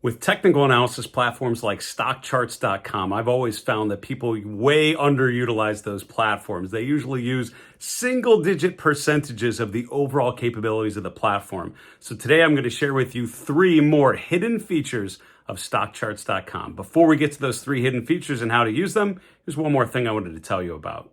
With technical analysis platforms like StockCharts.com, I've always found that people way underutilize those platforms. They usually use single-digit percentages of the overall capabilities of the platform. So today I'm going to share with you 3 more hidden features of StockCharts.com. Before we get to those 3 hidden features and how to use them, here's one more thing I wanted to tell you about.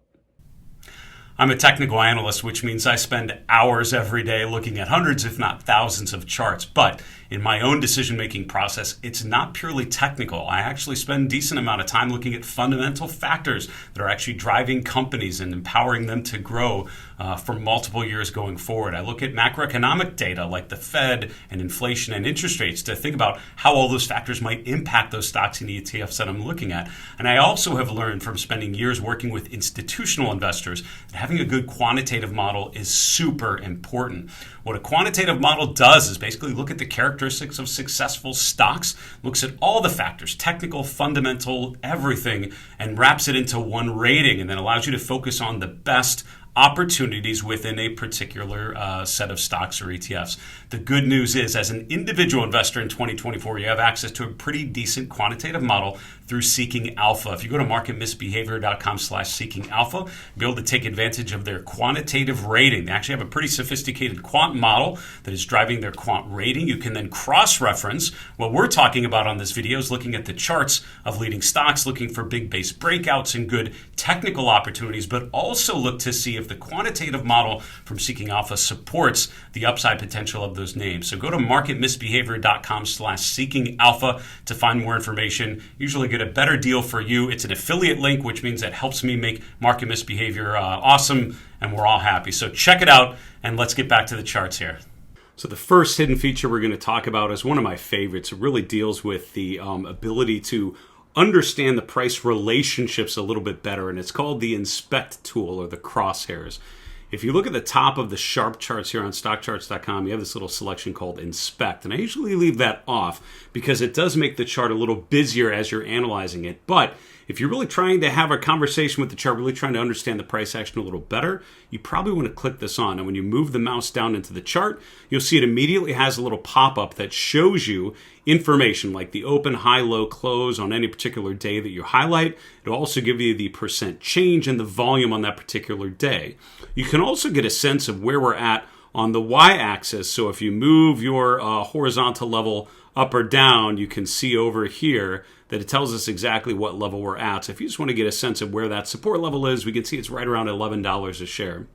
I'm a technical analyst, which means I spend hours every day looking at hundreds, if not thousands of charts. But in my own decision-making process, it's not purely technical. I actually spend a decent amount of time looking at fundamental factors that are actually driving companies and empowering them to grow for multiple years going forward. I look at macroeconomic data like the Fed and inflation and interest rates to think about how all those factors might impact those stocks and ETFs that I'm looking at. And I also have learned from spending years working with institutional investors that having a good quantitative model is super important. What a quantitative model does is basically look at the characteristics of successful stocks, looks at all the factors, technical, fundamental, everything, and wraps it into one rating, and then allows you to focus on the best opportunities within a particular set of stocks or ETFs. The good news is, as an individual investor in 2024, you have access to a pretty decent quantitative model through Seeking Alpha. If you go to marketmisbehavior.com/seeking-alpha, you'll be able to take advantage of their quantitative rating. They actually have a pretty sophisticated quant model that is driving their quant rating. You can then cross-reference what we're talking about on this video, is looking at the charts of leading stocks, looking for big base breakouts and good technical opportunities, but also look to see if the quantitative model from Seeking Alpha supports the upside potential of those names. So go to marketmisbehavior.com/seeking-alpha to find more information. Usually get a better deal for you. It's an affiliate link, which means that helps me make Market Misbehavior awesome, and we're all happy. So check it out, and let's get back to the charts here. So the first hidden feature we're going to talk about is one of my favorites. It really deals with the ability to understand the price relationships a little bit better, and it's called the inspect tool, or the crosshairs. If you look at the top of the sharp charts here on StockCharts.com, you have this little selection called inspect, and I usually leave that off because it does make the chart a little busier as you're analyzing it. But if you're really trying to have a conversation with the chart, really trying to understand the price action a little better, you probably want to click this on. And when you move the mouse down into the chart, you'll see it immediately has a little pop-up that shows you information like the open, high, low, close on any particular day that you highlight. It'll also give you the percent change and the volume on that particular day. You can also get a sense of where we're at on the y-axis. So if you move your horizontal level up or down, you can see over here that it tells us exactly what level we're at. So if you just want to get a sense of where that support level is, we can see it's right around $11 a share.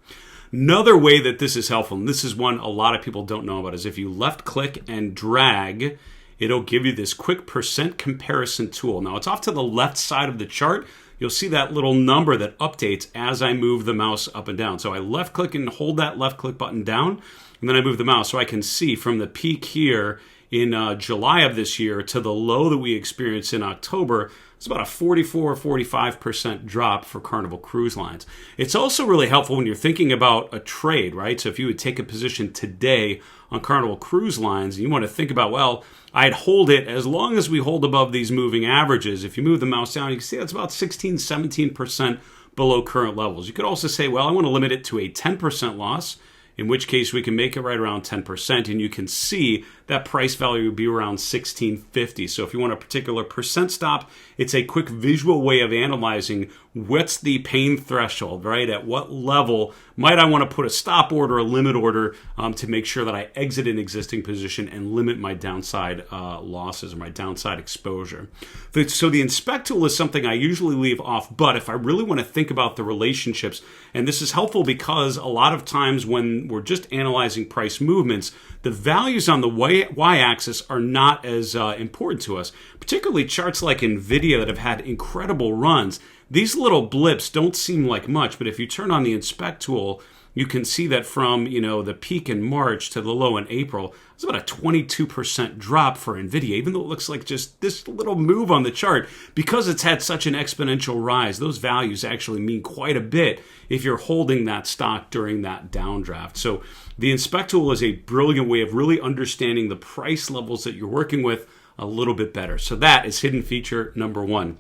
Another way that this is helpful, and this is one a lot of people don't know about, is if you left click and drag, it'll give you this quick percent comparison tool. Now it's off to the left side of the chart. You'll see that little number that updates as I move the mouse up and down. So I left click and hold that left click button down, and then I move the mouse so I can see from the peak here in July of this year to the low that we experienced in October. It's about a 44-45% drop for Carnival Cruise Lines. It's also really helpful when you're thinking about a trade, right? So if you would take a position today on Carnival Cruise Lines, and you want to think about, well, I'd hold it as long as we hold above these moving averages. If you move the mouse down, you can see that's about 16-17% below current levels. You could also say, well, I want to limit it to a 10% loss, in which case we can make it right around 10%, and you can see that price value would be around $16.50. So if you want a particular percent stop, it's a quick visual way of analyzing what's the pain threshold, right? At what level might I want to put a stop order, a limit order, to make sure that I exit an existing position and limit my downside losses or my downside exposure. So the inspect tool is something I usually leave off, but if I really want to think about the relationships, and this is helpful because a lot of times when we're just analyzing price movements, the values on the y-axis are not as important to us, particularly charts like NVIDIA that have had incredible runs. These little blips don't seem like much, but if you turn on the inspect tool, you can see that from the peak in March to the low in April, it's about a 22% drop for NVIDIA, even though it looks like just this little move on the chart. Because it's had such an exponential rise, those values actually mean quite a bit if you're holding that stock during that downdraft. So the inspect tool is a brilliant way of really understanding the price levels that you're working with a little bit better. So that is hidden feature number 1.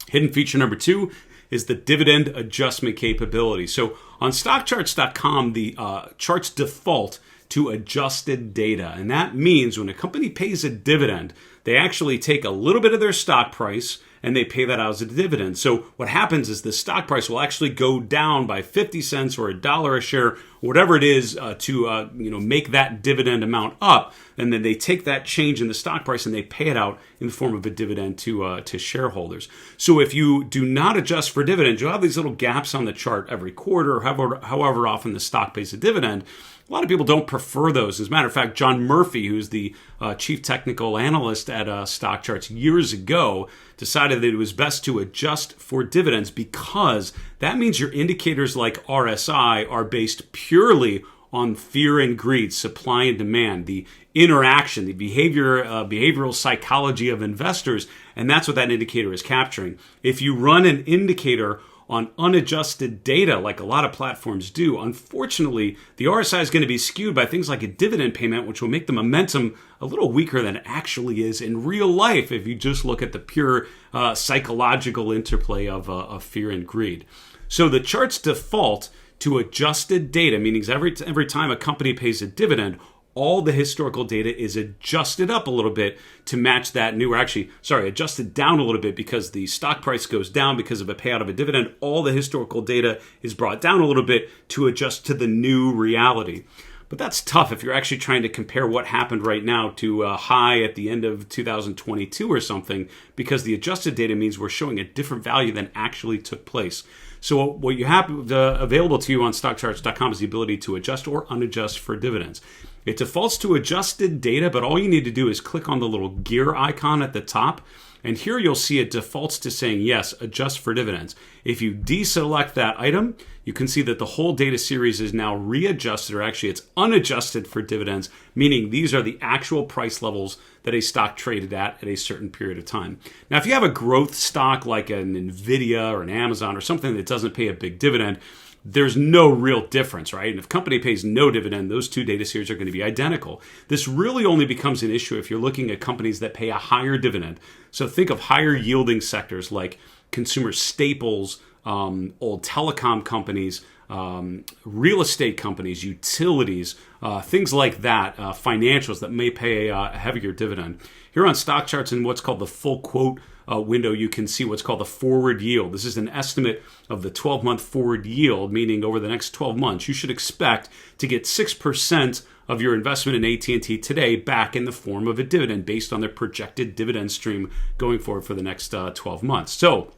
Hidden feature number 2 is the dividend adjustment capability. So on StockCharts.com, the charts default to adjusted data. And that means when a company pays a dividend, they actually take a little bit of their stock price and they pay that out as a dividend. So what happens is the stock price will actually go down by 50 cents or $1 a share, whatever it is, to make that dividend amount up. And then they take that change in the stock price and they pay it out in the form of a dividend to shareholders. So if you do not adjust for dividends, you'll have these little gaps on the chart every quarter, or however often the stock pays a dividend. A lot of people don't prefer those. As a matter of fact, John Murphy, who's the chief technical analyst at StockCharts years ago, decided that it was best to adjust for dividends because that means your indicators like RSI are based purely on fear and greed, supply and demand, the interaction, the behavioral psychology of investors, and that's what that indicator is capturing. If you run an indicator on unadjusted data, like a lot of platforms do, unfortunately, the RSI is going to be skewed by things like a dividend payment, which will make the momentum a little weaker than it actually is in real life if you just look at the pure psychological interplay of fear and greed. So the charts default to adjusted data, meaning every time a company pays a dividend, all the historical data is adjusted up a little bit to match that new, adjusted down a little bit because the stock price goes down because of a payout of a dividend. All the historical data is brought down a little bit to adjust to the new reality. But that's tough if you're actually trying to compare what happened right now to a high at the end of 2022 or something, because the adjusted data means we're showing a different value than actually took place. So what you have available to you on StockCharts.com is the ability to adjust or unadjust for dividends. It defaults to adjusted data, but all you need to do is click on the little gear icon at the top, and here you'll see it defaults to saying, yes, adjust for dividends. If you deselect that item, you can see that the whole data series is now readjusted, or actually it's unadjusted for dividends, meaning these are the actual price levels that a stock traded at a certain period of time. Now, if you have a growth stock like an Nvidia or an Amazon or something that doesn't pay a big dividend, there's no real difference, right? And if a company pays no dividend, those two data series are going to be identical. This really only becomes an issue if you're looking at companies that pay a higher dividend. So think of higher yielding sectors like consumer staples, old telecom companies, real estate companies, utilities, things like that, financials that may pay a heavier dividend. Here on StockCharts in what's called the full quote window, you can see what's called the forward yield. This is an estimate of the 12-month forward yield, meaning over the next 12 months, you should expect to get 6% of your investment in AT&T today back in the form of a dividend based on their projected dividend stream going forward for the next 12 months. So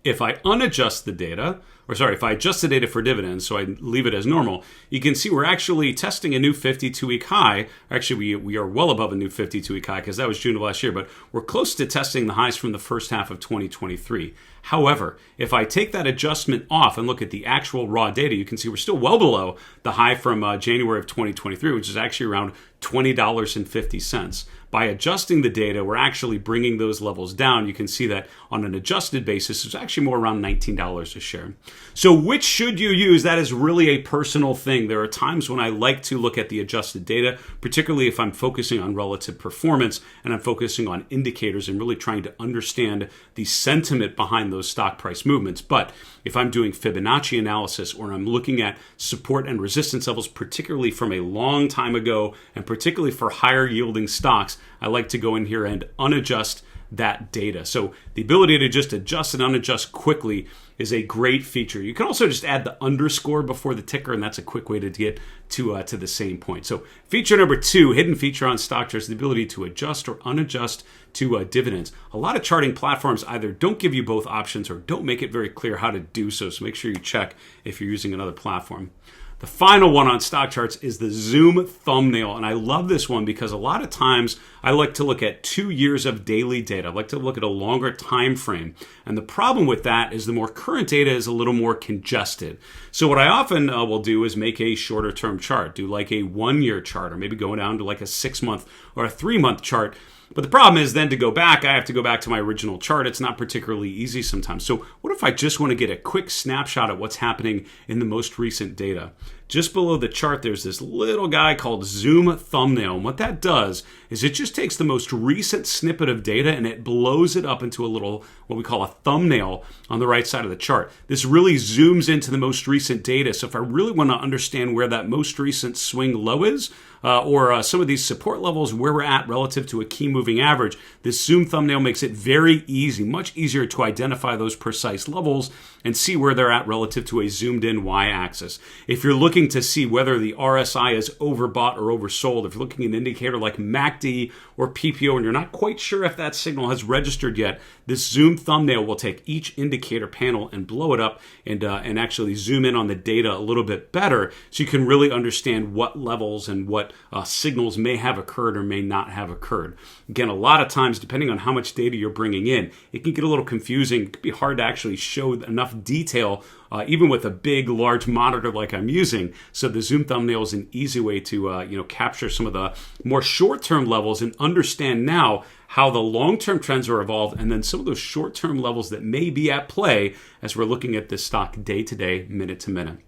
if I adjust the data for dividends, so I leave it as normal, you can see we're actually testing a new 52-week high. Actually, we are well above a new 52-week high because that was June of last year, but we're close to testing the highs from the first half of 2023. However, if I take that adjustment off and look at the actual raw data, you can see we're still well below the high from January of 2023, which is actually around $20.50. By adjusting the data, we're actually bringing those levels down. You can see that on an adjusted basis, it's actually more around $19 a share. So which should you use? That is really a personal thing. There are times when I like to look at the adjusted data, particularly if I'm focusing on relative performance and I'm focusing on indicators and really trying to understand the sentiment behind those stock price movements. But if I'm doing Fibonacci analysis or I'm looking at support and resistance levels, particularly from a long time ago, and particularly for higher yielding stocks, I like to go in here and unadjust that data. So the ability to just adjust and unadjust quickly is a great feature. You can also just add the underscore before the ticker, and that's a quick way to get to the same point. So feature number 2, hidden feature on StockCharts, the ability to adjust or unadjust to dividends. A lot of charting platforms either don't give you both options or don't make it very clear how to do so. So make sure you check if you're using another platform. The final one on StockCharts is the zoom thumbnail, and I love this one because a lot of times I like to look at 2 years of daily data. I like to look at a longer time frame, and the problem with that is the more current data is a little more congested. So what I often will do is make a shorter term chart, do like a 1-year chart, or maybe go down to like a 6-month or a 3-month chart. But the problem is then to go back, I have to go back to my original chart. It's not particularly easy sometimes. So what if I just want to get a quick snapshot of what's happening in the most recent data? just below the chart, there's this little guy called Zoom Thumbnail. And what that does is it just takes the most recent snippet of data and it blows it up into a little, what we call a thumbnail on the right side of the chart. This really zooms into the most recent data. So if I really want to understand where that most recent swing low is, or some of these support levels where we're at relative to a key moving average, this zoom thumbnail makes it very easy, much easier to identify those precise levels and see where they're at relative to a zoomed in y-axis. If you're looking to see whether the RSI is overbought or oversold, if you're looking at an indicator like MACD or PPO and you're not quite sure if that signal has registered yet, this zoom thumbnail will take each indicator panel and blow it up and actually zoom in on the data a little bit better so you can really understand what levels and what signals may have occurred or may not have occurred. Again, a lot of times, depending on how much data you're bringing in, it can get a little confusing. It can be hard to actually show enough detail even with a big, large monitor like I'm using. So the zoom thumbnail is an easy way to capture some of the more short-term levels and understand now how the long-term trends are evolved and then some of those short-term levels that may be at play as we're looking at this stock day-to-day, minute-to-minute.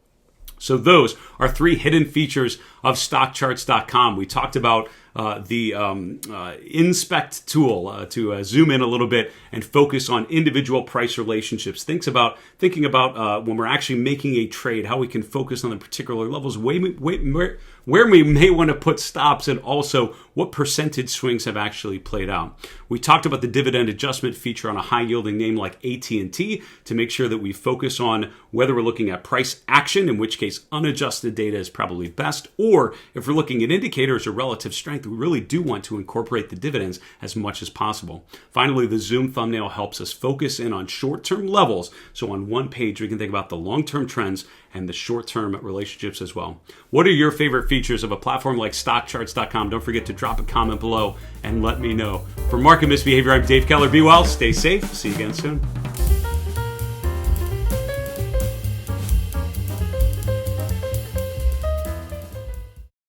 So those are 3 hidden features of StockCharts.com. We talked about the inspect tool to zoom in a little bit and focus on individual price relationships. Thinking about when we're actually making a trade, how we can focus on the particular levels, where we may want to put stops, and also what percentage swings have actually played out. We talked about the dividend adjustment feature on a high-yielding name like AT&T to make sure that we focus on whether we're looking at price action, in which case unadjusted data is probably best, or if we're looking at indicators or relative strength, we really do want to incorporate the dividends as much as possible. Finally, the zoom thumbnail helps us focus in on short-term levels. So on one page, we can think about the long-term trends and the short-term relationships as well. What are your favorite features of a platform like StockCharts.com? Don't forget to drop a comment below and let me know. For Market Misbehavior, I'm Dave Keller. Be well, stay safe. See you again soon.